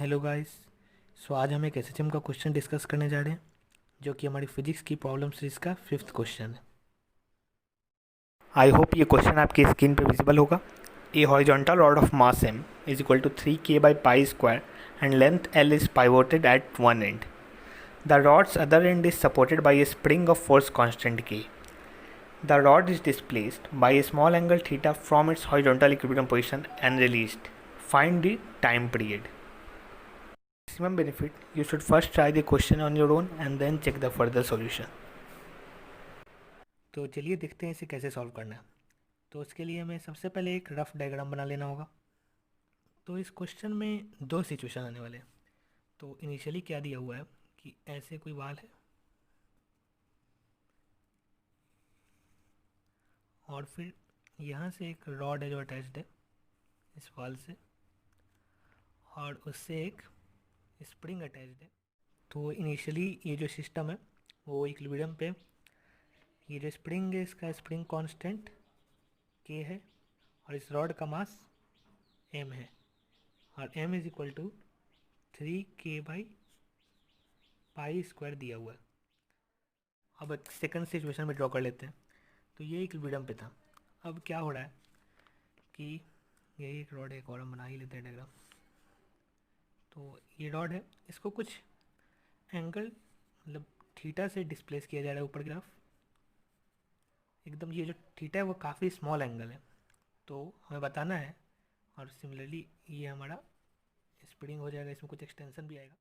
Hello guys. आज हम एक एसएचएम का क्वेश्चन डिस्कस करने जा रहे हैं जो कि हमारी फिजिक्स की प्रॉब्लम सीरीज का 5th क्वेश्चन है। आई होप ये क्वेश्चन आपकी स्क्रीन पे विजिबल होगा। A horizontal rod of mass m is equal to 3k by pi square and length l is pivoted at one end. The rod's other end is supported by a spring of force constant k. The rod is displaced by a small angle theta from its horizontal equilibrium position and released. Find the time period. Maximum benefit, you should first try the question on your own and then check the further solution. तो चलिए देखते हैं इसे कैसे solve करना है। तो उसके लिए हमें सबसे पहले एक रफ डायग्राम बना लेना होगा। तो इस क्वेश्चन में दो सिचुएशन आने वाले हैं। तो इनिशियली क्या दिया हुआ है कि ऐसे कोई वाल है और फिर यहाँ से एक रॉड है जो अटैच्ड है इस वाल से, और उससे एक स्प्रिंग अटैच्ड है। तो इनिशियली ये जो सिस्टम है वो इक्विलिब्रियम पे, ये जो स्प्रिंग है इसका स्प्रिंग कांस्टेंट के है और इस रॉड का मास m है और m is equal to 3k by pi square दिया हुआ है। अब एक सेकंड सिचुएशन में ड्रॉ कर लेते हैं। तो ये इक्विलिब्रियम पे था। अब क्या हो रहा है कि ये एक रॉड है, एक और हम बना ही लेते हैं डायग्राम। तो ये रॉड है, इसको कुछ एंगल मतलब थीटा से डिस्प्लेस किया जा रहा है ऊपर की तरफ। एकदम ये जो थीटा है वो काफ़ी स्मॉल एंगल है, तो हमें बताना है। और सिमिलरली ये हमारा स्प्रिंग हो जाएगा, इसमें कुछ एक्सटेंशन भी आएगा।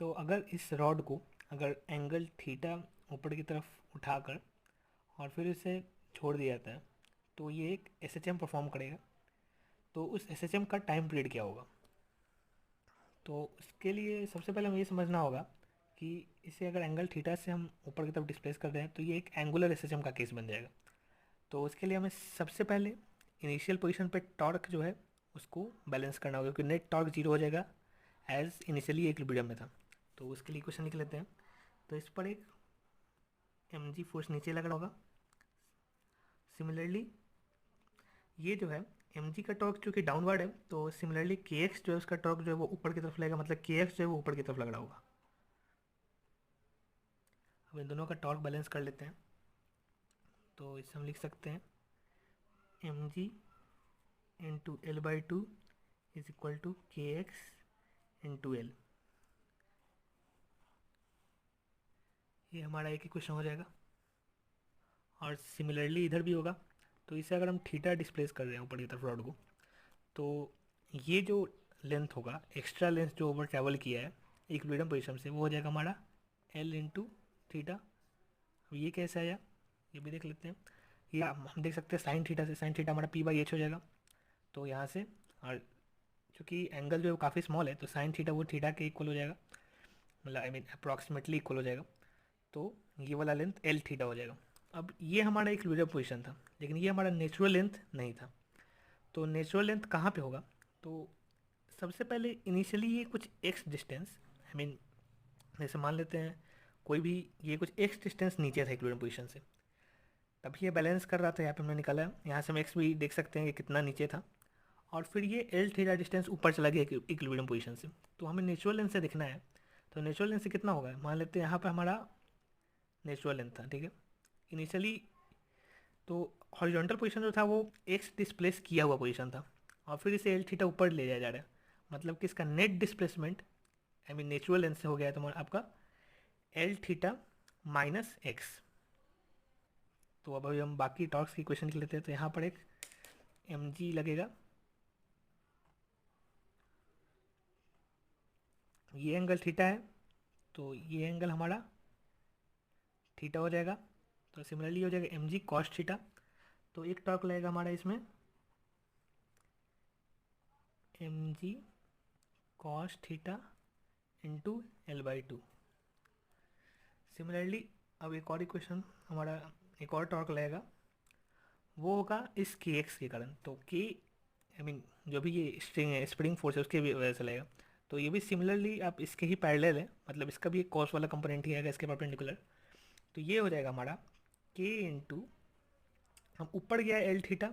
तो अगर इस रॉड को अगर एंगल थीटा ऊपर की तरफ उठाकर और फिर इसे छोड़ दिया जाता है तो ये एक एसएचएम परफॉर्म करेगा। तो उस एसएचएम का टाइम पीरियड क्या होगा? तो उसके लिए सबसे पहले हमें ये समझना होगा कि इसे अगर एंगल थीटा से हम ऊपर की तरफ डिस्प्लेस कर रहे हैं तो ये एक एंगुलर एसएचएम का केस बन जाएगा। तो उसके लिए हमें सबसे पहले इनिशियल पोजीशन पे टॉर्क जो है उसको बैलेंस करना होगा, क्योंकि नेट टॉर्क जीरो हो जाएगा एज इनिशियली इक्विलिब्रियम में था। तो उसके लिए क्वेश्चन लिख लेते हैं। तो इस पर एक mg फोर्स नीचे लग रहा होगा। सिमिलरली ये जो है mg का टॉर्क चूँकि डाउनवर्ड है, तो सिमिलरली kx जो है उसका टॉर्क जो है वो ऊपर की तरफ लगेगा, मतलब kx जो है वो ऊपर की तरफ लग रहा होगा। अब इन दोनों का टॉर्क बैलेंस कर लेते हैं। तो इससे हम लिख सकते हैं mg into L by two is equal to K X into L. ये हमारा एक ही क्वेश्चन हो जाएगा। और सिमिलरली इधर भी होगा। तो इसे अगर हम थीटा डिस्प्लेस कर रहे हैं ऊपर की तरफ रॉड को, तो ये जो लेंथ होगा, एक्स्ट्रा लेंथ जो ओवर ट्रैवल किया है इक्विलिब्रियम पोजीशन से, वो हो जाएगा हमारा एल इंटू थीटा। अब ये कैसे आया ये भी देख लेते हैं। ये हम देख सकते हैं साइन थीटा से, साइन थीटा हमारा पी बाई एच हो जाएगा। तो यहाँ से, और चूँकि एंगल जो है वो काफ़ी स्मॉल है तो साइन थीटा वो थीटा के इक्वल हो जाएगा, मतलब आई मीन अप्रॉक्सीमेटली इक्वल हो जाएगा। तो ये वाला लेंथ एल थीटा हो जाएगा। अब ये हमारा इक्विलिब्रियम पोजीशन था, लेकिन ये हमारा नेचुरल लेंथ नहीं था। तो नेचुरल लेंथ कहाँ पे होगा? तो सबसे पहले इनिशियली ये कुछ एक्स डिस्टेंस, आई मीन जैसे मान लेते हैं कोई भी, ये कुछ एक्स डिस्टेंस नीचे था इक्विलिब्रियम पोजीशन से, तभी ये बैलेंस कर रहा था। यहाँ पे हमने निकाला है, यहाँ से हम एक्स भी देख सकते हैं कि कितना नीचे था। और फिर ये एल थीटा डिस्टेंस ऊपर चला गया इक्विलिब्रियम पोजीशन से। तो हमें नेचुरल लेंथ से दिखना है। तो नेचुरल लेंथ से कितना होगा, मान लेते हैं यहाँ पर हमारा नेचुरल लेंथ था, ठीक है इनिशियली। तो हॉरिजॉन्टल पोजीशन जो था वो एक्स डिस्प्लेस किया हुआ पोजीशन था, और फिर इसे एल थीटा ऊपर ले जाया जा रहा है, मतलब कि इसका net displacement I mean natural length से हो गया है तुम्हारा आपका एल थीटा माइनस एक्स। तो अब अभी हम बाकी टॉर्क्स की क्वेश्चन लिख लेते हैं। तो यहाँ पर एक एम जी लगेगा, ये एंगल थीटा है, तो ये एंगल हमारा थीटा हो जाएगा। तो सिमिलरली हो जाएगा एम जी कॉस थीटा। तो एक टॉर्क लगेगा हमारा इसमें M G cos theta into L by two. Similarly अब एक और इक्वेशन हमारा, एक और टॉर्क लगेगा, वो होगा इस के एक्स के कारण। तो के आई मीन जो भी ये स्ट्रिंग है, स्प्रिंग फोर्स है, उसके भी वजह से लगेगा। तो ये भी सिमिलरली आप इसके ही पैरेलल है, मतलब इसका भी एक कॉस वाला कंपोनेंट ही आएगा इसके परपेंडिकुलर। तो ये हो जाएगा हमारा के इंटू, हम ऊपर गया एल थीटा,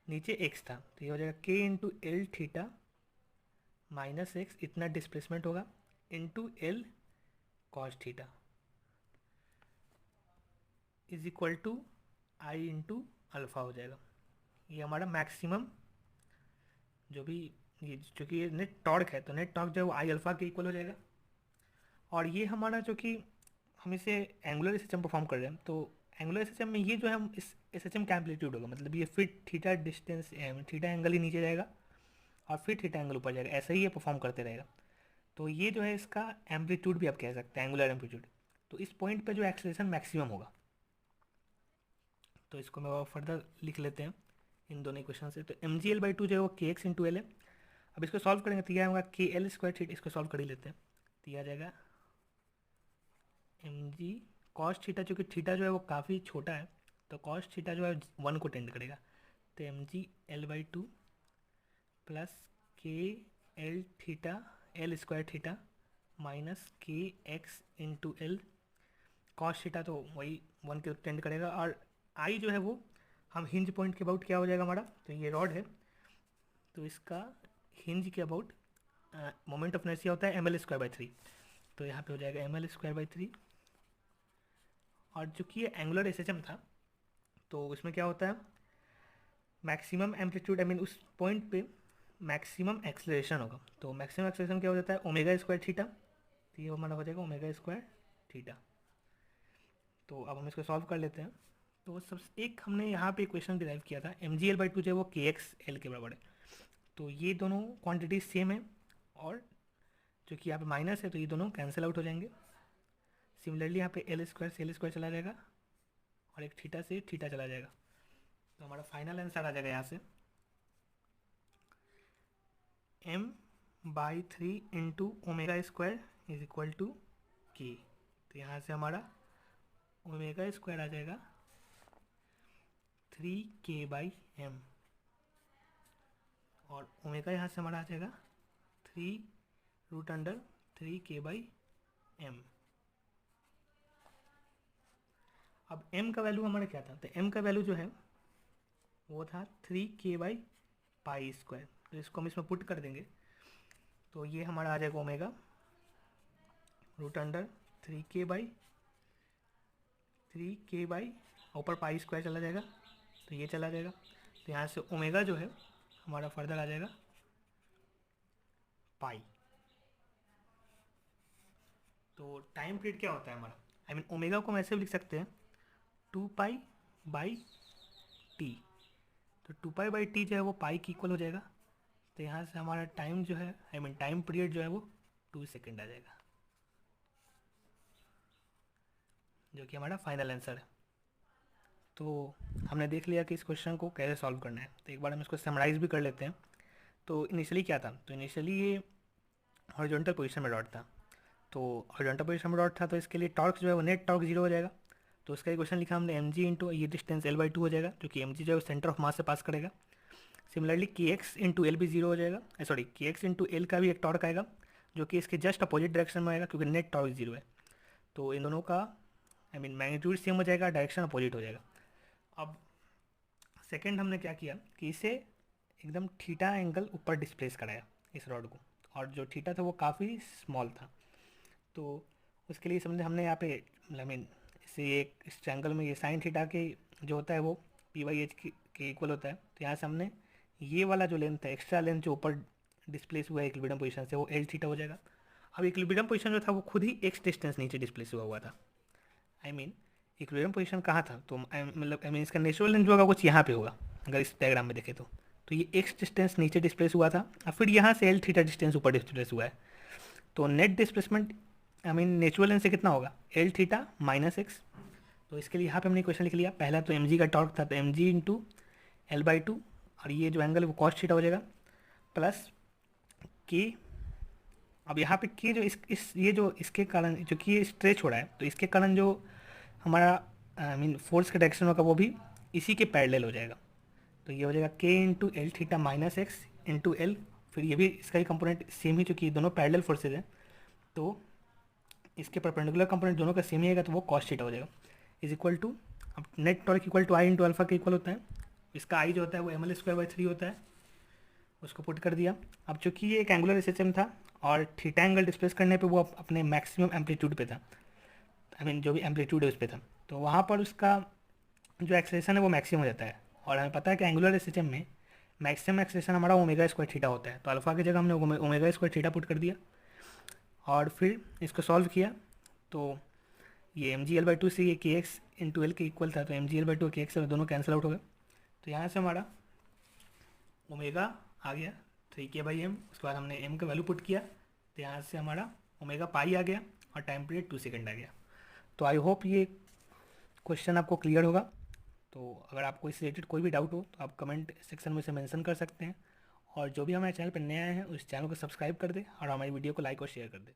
नीचे एक्स था, तो ये हो जाएगा K into L theta minus X इतना डिस्प्लेसमेंट होगा into L cos theta is equal to I into alpha हो जाएगा। ये हमारा मैक्सिमम जो भी, ये चूँकि ये नेट टॉर्क है तो नेट टॉर्क जो है वो आई अल्फ़ा के इक्वल हो जाएगा। और ये हमारा जो कि हम इसे angular S H M perform कर रहे हैं, तो एंगुलर एस एच एम में ये जो है हम इस एस एच एम का एम्पलीट्यूड होगा, मतलब ये फिर थीटा डिस्टेंस थीटा एंगल ही नीचे जाएगा और फिर थीटा एंगल ऊपर जाएगा, ऐसा ही ये परफॉर्म करते रहेगा। तो ये जो है इसका एम्पलीट्यूड भी आप कह सकते हैं, एंगुलर एम्पलीट्यूड। तो इस पॉइंट पे जो एक्सेलरेशन मैक्सिमम होगा, तो इसको मैं फर्दर लिख लेते हैं इन दोनों इक्वेशन से। तो M G L by two जो है वो के एक्स इंटू एल है। अब इसको सॉल्व करेंगे तो यह होगा के एल स्क्वायर थीटा, इसको सॉल्व कर ही लेते हैं। तो यह आ जाएगा एम जी कॉस थीटा, चूँकि थीटा जो है वो काफ़ी छोटा है तो कॉस थीटा जो है 1 को टेंड करेगा। तो M G L by two plus K L theta L square theta minus K X into L cos theta, तो वही 1 के टेंड करेगा। और आई जो है वो हम हिंज पॉइंट के अबाउट क्या हो जाएगा हमारा, तो ये रॉड है तो इसका हिंज के अबाउट मोमेंट ऑफ इनर्शिया होता है M L square by three, तो यहाँ पे हो जाएगा M L square by three. और चूँकि ये एंगुलर एस एच एम था तो उसमें क्या होता है मैक्सिमम एम्पलीट्यूड, आई मीन उस पॉइंट पे मैक्सिमम एक्सलेशन होगा। तो मैक्सिमम एक्सलेशन क्या हो जाता है ओमेगा स्क्वायर थीटा, तो ये हमारा हो जाएगा ओमेगा स्क्वायर थीटा। तो अब हम इसको सॉल्व कर लेते हैं। तो सब एक हमने यहाँ पे इक्वेशन डिराइव किया था M G L by two जो है वो के एक्स एल के बराबर है, तो ये दोनों क्वान्टिटीज सेम है और जो कि यहाँ पे माइनस है तो ये दोनों कैंसिल आउट हो जाएंगे। सिमिलरली यहाँ पे एल स्क्वायर से एल स्क्वायर चला जाएगा और एक थीटा से थीटा चला जाएगा। तो हमारा फाइनल आंसर आ जाएगा यहाँ से m by three into omega square is equal to K. तो यहाँ से हमारा ओमेगा स्क्वायर आ जाएगा 3k बाई एम और ओमेगा यहाँ से हमारा आ जाएगा 3√3k बाई एम। अब m का वैल्यू हमारा क्या था, तो m का वैल्यू जो है वो था 3k बाई पाई स्क्वायर, तो इसको हम इसमें पुट कर देंगे तो ये हमारा आ जाएगा ओमेगा √3k बाई ऊपर पाई स्क्वायर चला जाएगा तो ये चला जाएगा। तो यहाँ से ओमेगा जो है हमारा फर्दर आ जाएगा पाई। तो टाइम पीरियड क्या होता है हमारा, आई मीन ओमेगा को हम ऐसे भी लिख सकते हैं 2 पाई बाई टी, तो 2 पाई बाई टी जो है वो पाई की इक्वल हो जाएगा। तो यहाँ से हमारा टाइम जो है आई मीन टाइम पीरियड जो है वो 2 सेकेंड आ जाएगा, जो कि हमारा फाइनल आंसर है। तो हमने देख लिया कि इस क्वेश्चन को कैसे सॉल्व करना है, तो एक बार हम इसको समराइज़ भी कर लेते हैं। तो इनिशियली क्या था, तो इनिशियली ये हॉरिजॉन्टल पोजीशन में रॉड था, तो हॉरिजॉन्टल पोजीशन में रॉड था तो इसके लिए टॉर्क जो है वो नेट टॉर्क 0 हो जाएगा। तो उसका इक्वेशन लिखा हमने एम जी इंटू ये डिस्टेंस एल बाई टू हो जाएगा, क्योंकि एम जी जो है वो सेंटर ऑफ मास से पास करेगा। सिमिलरली के एक्स इंटू एल भी 0 हो जाएगा, सॉरी के एक्स इंटू एल का भी एक टॉर्क आएगा जो कि इसके जस्ट अपोजिट डायरेक्शन में आएगा क्योंकि नेट टॉर्क 0 है। तो इन दोनों का आई मीन मैग्नीट्यूड सेम हो जाएगा, डायरेक्शन अपोजिट हो जाएगा। अब सेकेंड हमने क्या किया कि इसे एकदम थीटा एंगल ऊपर डिस्प्लेस कराया इस रॉड को, और जो थीटा था वो काफ़ी स्मॉल था। तो उसके लिए समझे हमने यहाँ पे आई मीन इसे एक इस ट्रायंगल में ये साइन थीटा के जो होता है वो पी बाई एच के इक्वल होता है। तो यहाँ से हमने ये वाला जो लेंथ है एक्स्ट्रा लेंथ जो ऊपर डिस्प्लेस हुआ है इक्विलिब्रियम पोजीशन से वो एल थीटा हो जाएगा। अब इक्विलिब्रियम पोजीशन जो था वो खुद ही एक्स डिस्टेंस नीचे डिस्प्लेस हुआ था, आई मीन इक्विलिब्रियम पोजीशन कहाँ था, तो मतलब आई मीन इसका नेचुरल लेंथ जो होगा कुछ यहाँ पे होगा अगर इस डायग्राम में देखें तो ये एक्स डिस्टेंस नीचे डिस्प्लेस हुआ था और फिर यहाँ से एल थीटा डिस्टेंस ऊपर डिस्प्लेस हुआ है। तो net displacement I mean natural length से कितना होगा एल थीटा माइनस एक्स। तो इसके लिए यहाँ पे हमने क्वेश्चन लिख लिया, पहला तो एम जी का टॉर्क था तो M G into L by two और ये जो एंगल है वो कॉस थीटा हो जाएगा प्लस के। अब यहाँ पे के जो इस ये जो इसके कारण जो कि ये स्ट्रेच हो रहा है तो इसके कारण जो हमारा आई मीन फोर्स का डायरेक्शन होगा वो भी इसी के पैरेलल हो जाएगा। तो ये हो जाएगा K into L theta minus x into L, फिर ये भी इसका ही कंपोनेंट सेम ही चूँकि दोनों पैरेलल फोर्सेज हैं तो इसके परपेंडिकुलर कंपोनेंट दोनों का सेम ही आएगा तो वो कॉस थीटा हो जाएगा इज इक्वल टू, अब net torque equal to I into alpha के इक्वल होता है। इसका आई जो होता है वो M L square by three होता है उसको पुट कर दिया। अब चूंकि ये एक एंगुलर एसएचएम था और थीटा एंगल डिस्प्लेस करने पे वो अपने मैक्सिमम एम्पलीट्यूड पे था, आई मीन जो भी एम्पलीट्यूड है उस पे था, तो वहाँ पर उसका जो एक्सेलेरेशन है वो मैक्सिमम हो जाता है। और हमें पता है कि एंगुलर एसएचएम में मैक्सिमम एक्सेलेरेशन हमारा ओमेगा स्क्वायर थीटा होता है, तो अल्फा की जगह हमने ओमेगा स्क्वायर थीटा पुट कर दिया और फिर इसको सॉल्व किया। तो ये M G L by two से ये के एक्स इंटू एल के इक्वल था, तो M G L by two K X दोनों कैंसिल आउट हो गए। तो यहाँ से हमारा ओमेगा आ गया 3k/m। उसके बाद हमने m का वैल्यू पुट किया, तो यहाँ से हमारा ओमेगा पाई आ गया और टाइम पीरियड 2 सेकंड आ गया। तो आई होप ये क्वेश्चन आपको क्लियर होगा। तो अगर आपको इससे रिलेटेड कोई भी डाउट हो तो आप कमेंट सेक्शन में इसे मेंशन कर सकते हैं। और जो भी हमारे चैनल पर नए आए हैं उस चैनल को सब्सक्राइब कर दें और हमारी वीडियो को लाइक और शेयर कर दें।